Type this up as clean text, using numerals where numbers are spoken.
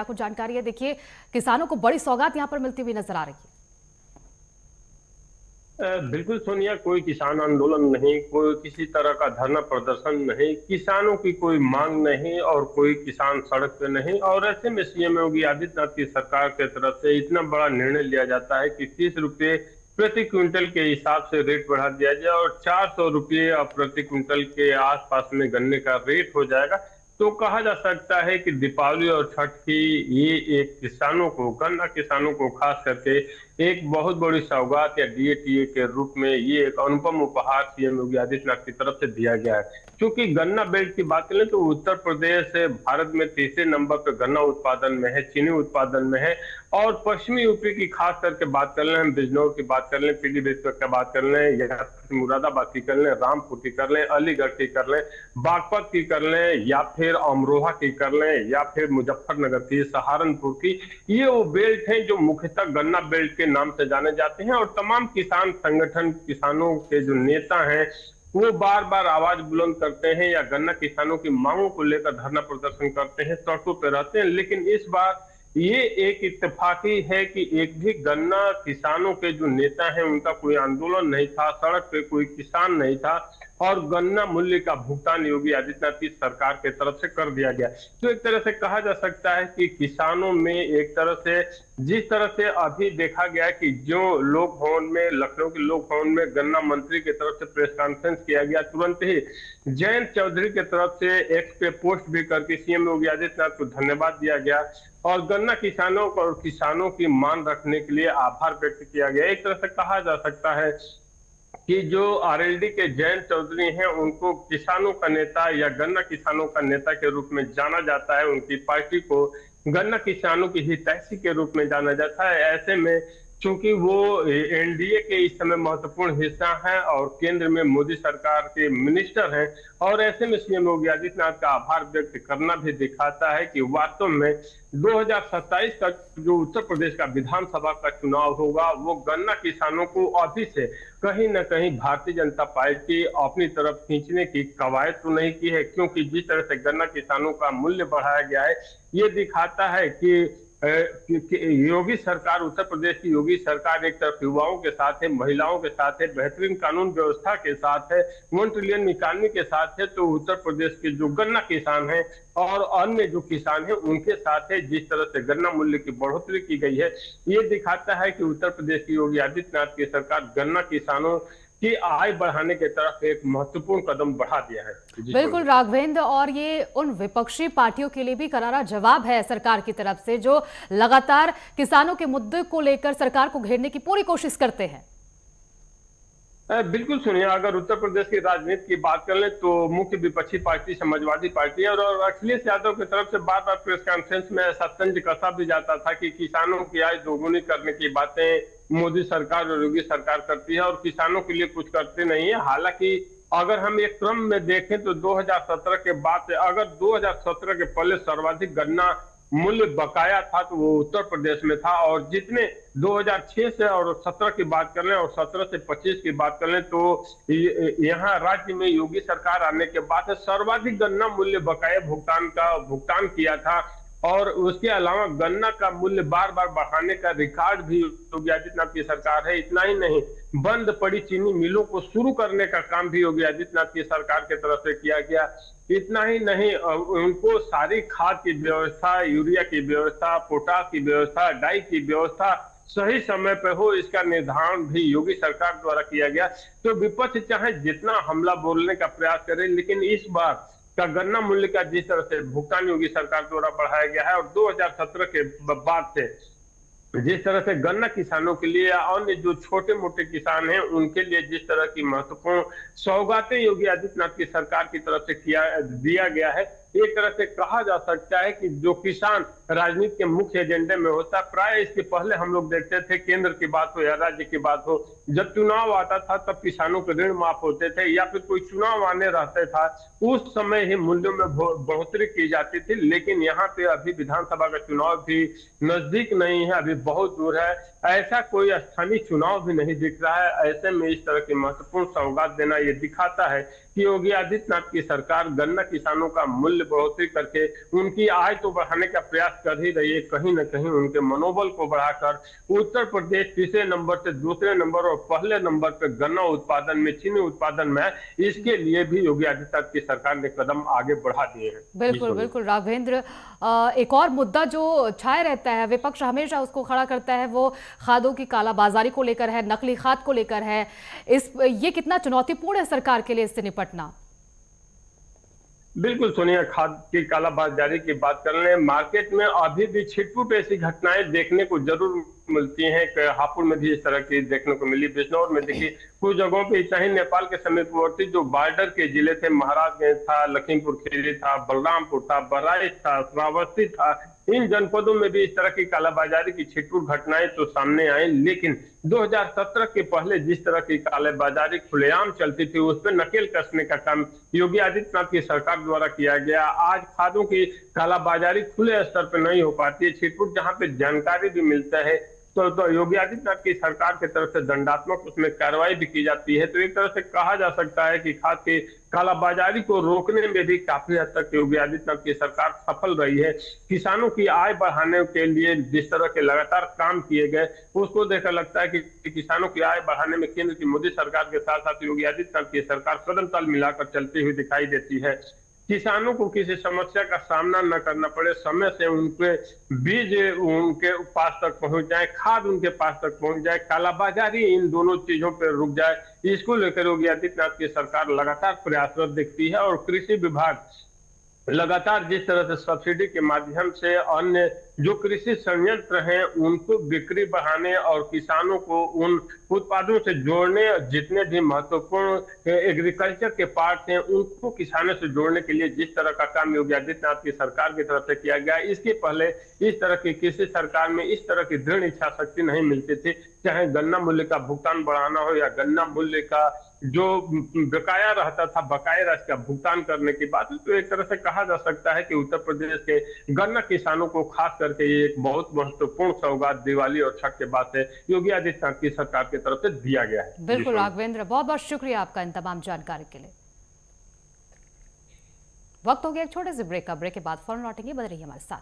कुछ जानकारी है। देखिए, किसानों को बड़ी सौगात यहां पर मिलती हुई नजर आ रही है। बिल्कुल सोनिया, कोई किसान आंदोलन नहीं, कोई किसी तरह का धरना प्रदर्शन नहीं, किसानों की कोई मांग नहीं और कोई किसान सड़क पे नहीं। और ऐसे में सीएम योगी आदित्यनाथ की सरकार की तरफ से इतना बड़ा निर्णय लिया जाता है कि 30 रुपये प्रति क्विंटल के हिसाब से रेट बढ़ा दिया जाए और 400 रुपये प्रति क्विंटल के आसपास में गन्ने का रेट हो जाएगा। तो कहा जा सकता है कि दीपावली और छठ की ये एक किसानों को, गन्ना किसानों को खास करके एक बहुत बड़ी सौगात या डीएटीए के रूप में ये एक अनुपम उपहार सीएम योगी आदित्यनाथ की तरफ से दिया गया है। क्योंकि गन्ना बेल्ट की बात करें तो उत्तर प्रदेश भारत में तीसरे नंबर पर गन्ना उत्पादन में है, चीनी उत्पादन में है। और पश्चिमी यूपी की खास करके बात कर लें, हम बिजनौर की बात कर लें, पीलीभीत की बात कर लें, या मुरादाबाद की कर लें, रामपुर की कर लें, अलीगढ़ की कर लें, बागपत की कर लें, या फिर अमरोहा की कर लें, या फिर मुजफ्फरनगर की, सहारनपुर की, ये वो बेल्ट हैं जो मुख्यतः गन्ना बेल्ट के नाम से जाने जाते हैं। और तमाम किसान संगठन, किसानों के जो नेता हैं, वो बार बार आवाज बुलंद करते हैं या गन्ना किसानों की मांगों को लेकर धरना प्रदर्शन करते हैं, सड़कों पर रहते हैं। लेकिन इस बार ये एक इत्तेफाकी है कि एक भी गन्ना किसानों के जो नेता हैं उनका कोई आंदोलन नहीं था, सड़क पे कोई किसान नहीं था और गन्ना मूल्य का भुगतान योगी आदित्यनाथ की सरकार की तरफ से कर दिया गया। तो एक तरह से कहा जा सकता है कि किसानों में एक तरह से, जिस तरह से अभी देखा गया कि जो लोक भवन में, लखनऊ के लोक भवन में गन्ना मंत्री की तरफ से प्रेस कॉन्फ्रेंस किया गया, तुरंत ही जयंत चौधरी की तरफ से एक्स पे पोस्ट भी करके सीएम योगी आदित्यनाथ को धन्यवाद दिया गया और गन्ना किसानों को और किसानों की मान रखने के लिए आभार व्यक्त किया गया। एक तरह से कहा जा सकता है कि जो आरएलडी के जयंत चौधरी हैं उनको किसानों का नेता या गन्ना किसानों का नेता के रूप में जाना जाता है, उनकी पार्टी को गन्ना किसानों की हितैषी के रूप में जाना जाता है। ऐसे में चूंकि वो एनडीए के इस समय महत्वपूर्ण हिस्सा है और केंद्र में मोदी सरकार के मिनिस्टर हैं, और ऐसे में सीएम योगी आदित्यनाथ का आभार व्यक्त करना भी दिखाता है कि वास्तव में 2027 तक जो उत्तर प्रदेश का विधानसभा का चुनाव होगा वो गन्ना किसानों को अभी से कहीं न कहीं भारतीय जनता पार्टी अपनी तरफ खींचने की कवायद तो नहीं की है। क्योंकि जिस तरह से गन्ना किसानों का मूल्य बढ़ाया गया है, ये दिखाता है कि योगी सरकार, उत्तर प्रदेश की योगी सरकार एक तरफ युवाओं के साथ है, महिलाओं के साथ है, बेहतरीन कानून व्यवस्था के साथ है, 1 ट्रिलियन इकॉनमी के साथ है। तो उत्तर प्रदेश के जो गन्ना किसान हैं और अन्य जो किसान हैं उनके साथ है। जिस तरह से गन्ना मूल्य की बढ़ोतरी की गई है, ये दिखाता है कि उत्तर प्रदेश की योगी आदित्यनाथ की सरकार गन्ना किसानों की आय बढ़ाने की तरफ एक महत्वपूर्ण कदम बढ़ा दिया है। बिल्कुल राघवेंद्र, और ये उन विपक्षी पार्टियों के लिए भी करारा जवाब है सरकार की तरफ से, जो लगातार किसानों के मुद्दे को लेकर सरकार को घेरने की पूरी कोशिश करते हैं। बिल्कुल सुनिए, अगर उत्तर प्रदेश की राजनीति की बात कर लें तो मुख्य विपक्षी पार्टी समाजवादी पार्टी है और अखिलेश यादव की तरफ से बार बार प्रेस कॉन्फ्रेंस में ऐसा तंज कसा भी जाता था कि किसानों की आय दोगुनी करने की बातें मोदी सरकार और योगी सरकार करती है और किसानों के लिए कुछ करते नहीं है। हालांकि अगर हम एक क्रम में देखें तो 2017 के बाद से, अगर 2017 के पहले सर्वाधिक गन्ना मूल्य बकाया था तो वो उत्तर प्रदेश में था। और जितने 2006 से और 17 की बात कर लें और 17 से 25 की बात कर लें तो यहाँ राज्य में योगी सरकार आने के बाद सर्वाधिक गन्ना मूल्य बकाया भुगतान किया था। और उसके अलावा गन्ना का मूल्य बार बार बढ़ाने का रिकॉर्ड भी योगी आदित्यनाथ की सरकार है। इतना ही नहीं, बंद पड़ी चीनी मिलों को शुरू करने का काम भी योगी आदित्यनाथ की सरकार की तरफ से किया गया। इतना ही नहीं, उनको सारी खाद की व्यवस्था, यूरिया की व्यवस्था, पोटाश की व्यवस्था, डाई की व्यवस्था सही समय पर हो, इसका निर्धारण भी योगी सरकार द्वारा किया गया। तो विपक्ष चाहे जितना हमला बोलने का प्रयास करे, लेकिन इस बार का गन्ना मूल्य का जिस तरह से भुगतान योगी सरकार द्वारा बढ़ाया गया है और 2017 के बाद से जिस तरह से गन्ना किसानों के लिए या अन्य जो छोटे मोटे किसान हैं उनके लिए जिस तरह की महत्वपूर्ण सौगातें योगी आदित्यनाथ की सरकार की तरफ से दिया गया है, एक तरह से कहा जा सकता है कि जो किसान राजनीति के मुख्य एजेंडे में होता, प्राय इसके पहले हम लोग देखते थे केंद्र की बात हो या राज्य की बात हो, जब चुनाव आता था तब किसानों के ऋण माफ होते थे या फिर कोई चुनाव आने रहते था उस समय ही मूल्यों में बढ़ोतरी की जाती थी। लेकिन यहाँ पे अभी विधानसभा का चुनाव भी नजदीक नहीं है, अभी बहुत दूर है, ऐसा कोई स्थानीय चुनाव भी नहीं दिख रहा है। ऐसे में इस तरह की महत्वपूर्ण सौगात देना ये दिखाता है कि योगी आदित्यनाथ की सरकार गन्ना किसानों का मूल्य बढ़ोतरी करके उनकी आय तो बढ़ाने का प्रयास कर ही रही है, कहीं न कहीं उनके मनोबल को बढ़ाकर उत्तर प्रदेश तीसरे नंबर से दूसरे नंबर और पहले नंबर पर गन्ना उत्पादन में, चीनी उत्पादन में, इसके लिए भी योगी आदित्यनाथ की सरकार ने कदम आगे बढ़ा दिए हैं। जी बिल्कुल सोनिया। बिल्कुल राघवेंद्र, एक और मुद्दा जो छाया रहता है, विपक्ष हमेशा उसको खड़ा करता है, वो खादों की कालाबाजारी को लेकर है, नकली खाद को लेकर है। ये कितना चुनौतीपूर्ण है सरकार के लिए इससे निपटना? बिल्कुल सोनिया, खाद की कालाबाजारी की बात कर रहे हैं। मार्केट में अभी भी छिटपुट ऐसी घटनाएं देखने को जरूर मिलती हैं कि हापुड़ में भी इस तरह की देखने को मिली। बिजनौर में देखिए कुछ जगहों पे इतना ही, नेपाल के समीपवर्ती जो बॉर्डर के जिले थे, महाराजगंज था, लखीमपुर खीरी था, बलरामपुर था, बहराइच था, श्रावस्ती था, इन जनपदों में भी इस तरह की कालाबाजारी की छिटपुट घटनाएं तो सामने आई। लेकिन 2017 के पहले जिस तरह की कालाबाजारी खुलेआम चलती थी, उस पर नकेल कसने का काम योगी आदित्यनाथ की सरकार द्वारा किया गया। आज खादों की कालाबाजारी खुले स्तर पर नहीं हो पाती है, छिटपुट जहां पे जानकारी भी मिलता है तो योगी आदित्यनाथ की सरकार की तरफ से दंडात्मक उसमें कार्रवाई भी की जाती है। तो एक तरह से कहा जा सकता है कि खाद की कालाबाजारी को रोकने में भी काफी हद तक योगी आदित्यनाथ की सरकार सफल रही है। किसानों की आय बढ़ाने के लिए जिस तरह के लगातार काम किए गए, उसको देखकर लगता है कि किसानों की आय बढ़ाने में केंद्र की मोदी सरकार के साथ साथ योगी आदित्यनाथ की सरकार कदम ताल मिलाकर चलती हुई दिखाई देती है। किसानों को किसी समस्या का सामना न करना पड़े, समय से उनके बीज उनके पास तक पहुंच जाए, खाद उनके पास तक पहुंच जाए, कालाबाजारी इन दोनों चीजों पर रुक जाए, इसको लेकर योगी आदित्यनाथ की सरकार लगातार प्रयासरत दिखती है। और कृषि विभाग लगातार जिस तरह से सब्सिडी के माध्यम से अन्य जो कृषि संयंत्र हैं उनको बिक्री बढ़ाने और किसानों को उन उत्पादों से जोड़ने, जितने भी महत्वपूर्ण एग्रीकल्चर के पार्ट हैं उनको किसानों से जोड़ने के लिए जिस तरह का काम योगी आदित्यनाथ की सरकार की तरफ से किया गया, इसके पहले इस तरह की किसी सरकार में इस तरह की दृढ़ इच्छा शक्ति नहीं मिलती थी। चाहे गन्ना मूल्य का भुगतान बढ़ाना हो या गन्ना मूल्य का जो बकाया रहता था, बकाया राशि का भुगतान करने की बात है। तो एक तरह से कहा जा सकता है कि उत्तर प्रदेश के गन्ना किसानों को खास करके ये एक बहुत महत्वपूर्ण सौगात दिवाली और छठ के बाद से योगी आदित्यनाथ की सरकार की तरफ से दिया गया है। बिल्कुल राघवेंद्र, बहुत बहुत शुक्रिया आपका इन तमाम जानकारी के लिए। वक्त हो गया एक छोटे से ब्रेक का। ब्रेक के बाद फौरन लौटेंगे, बने रहिए हमारे साथ।